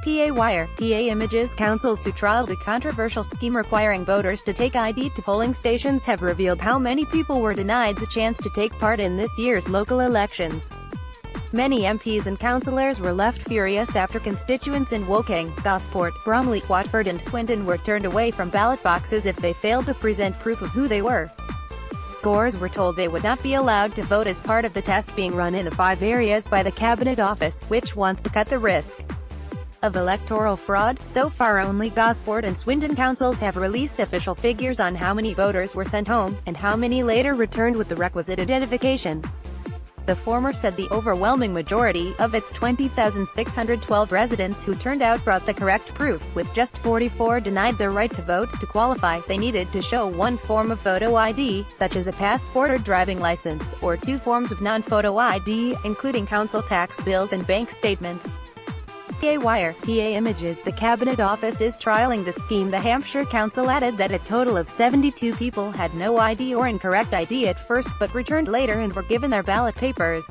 PA Wire, PA Images. Councils who trialed a controversial scheme requiring voters to take ID to polling stations have revealed how many people were denied the chance to take part in this year's local elections. Many MPs and councillors were left furious after constituents in Woking, Gosport, Bromley, Watford and Swindon were turned away from ballot boxes if they failed to present proof of who they were. Scores were told they would not be allowed to vote as part of the test being run in the 5 areas by the Cabinet Office, which wants to cut the risk of electoral fraud. So far only Gosport and Swindon councils have released official figures on how many voters were sent home, and how many later returned with the requisite identification. The former said the overwhelming majority of its 20,612 residents who turned out brought the correct proof, with just 44 denied their right to vote. To qualify, they needed to show one form of photo ID, such as a passport or driving license, or 2 forms of non-photo ID, including council tax bills and bank statements. PA Wire, PA Images. The Cabinet Office is trialling the scheme. The Hampshire Council added that a total of 72 people had no ID or incorrect ID at first, but returned later and were given their ballot papers.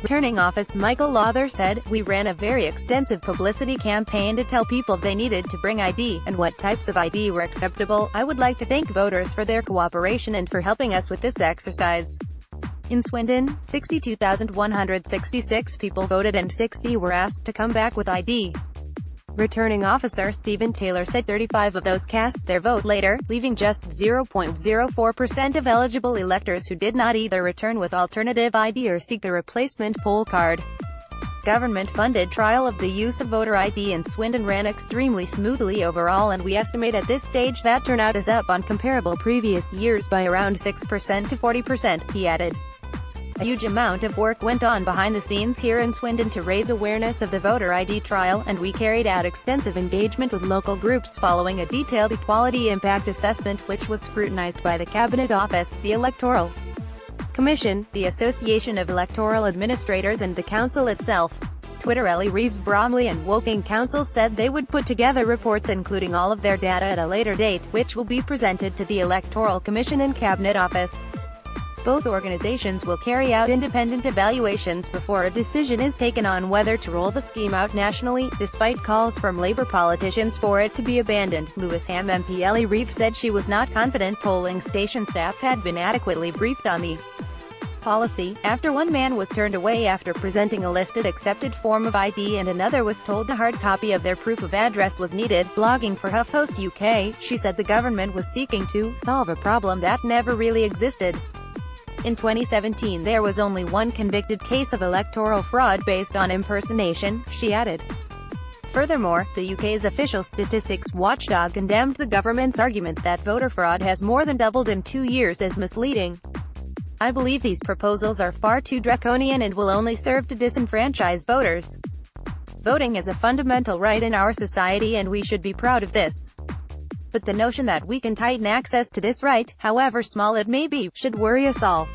Returning Officer Michael Lawther said, "We ran a very extensive publicity campaign to tell people they needed to bring ID, and what types of ID were acceptable. I would like to thank voters for their cooperation and for helping us with this exercise." In Swindon, 62,166 people voted and 60 were asked to come back with ID. Returning Officer Stephen Taylor said 35 of those cast their vote later, leaving just 0.04% of eligible electors who did not either return with alternative ID or seek a replacement poll card. Government-funded trial of the use of voter ID in Swindon ran extremely smoothly overall, and we estimate at this stage that turnout is up on comparable previous years by around 6% to 40%, he added. A huge amount of work went on behind the scenes here in Swindon to raise awareness of the voter ID trial, and we carried out extensive engagement with local groups following a detailed equality impact assessment which was scrutinized by the Cabinet Office, the Electoral Commission, the Association of Electoral Administrators and the Council itself. Twitter. Ellie Reeves. Bromley and Woking councils said they would put together reports including all of their data at a later date, which will be presented to the Electoral Commission and Cabinet Office. Both organizations will carry out independent evaluations before a decision is taken on whether to roll the scheme out nationally, despite calls from Labour politicians for it to be abandoned. Lewisham MP Ellie Reeves said she was not confident polling station staff had been adequately briefed on the policy, after one man was turned away after presenting a listed accepted form of ID and another was told a hard copy of their proof of address was needed. Blogging for HuffPost UK, she said the government was seeking to solve a problem that never really existed. In 2017 there was only one convicted case of electoral fraud based on impersonation, she added. Furthermore, the UK's official statistics watchdog condemned the government's argument that voter fraud has more than doubled in 2 years as misleading. "I believe these proposals are far too draconian and will only serve to disenfranchise voters. Voting is a fundamental right in our society and we should be proud of this. But the notion that we can tighten access to this right, however small it may be, should worry us all."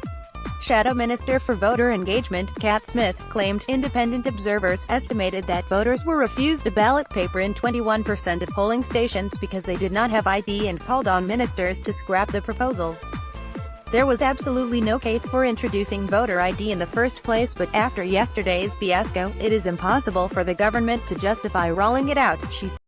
Shadow Minister for Voter Engagement, Kat Smith, claimed independent observers estimated that voters were refused a ballot paper in 21% of polling stations because they did not have ID and called on ministers to scrap the proposals. There was absolutely no case for introducing voter ID in the first place, but after yesterday's fiasco, it is impossible for the government to justify rolling it out, she said.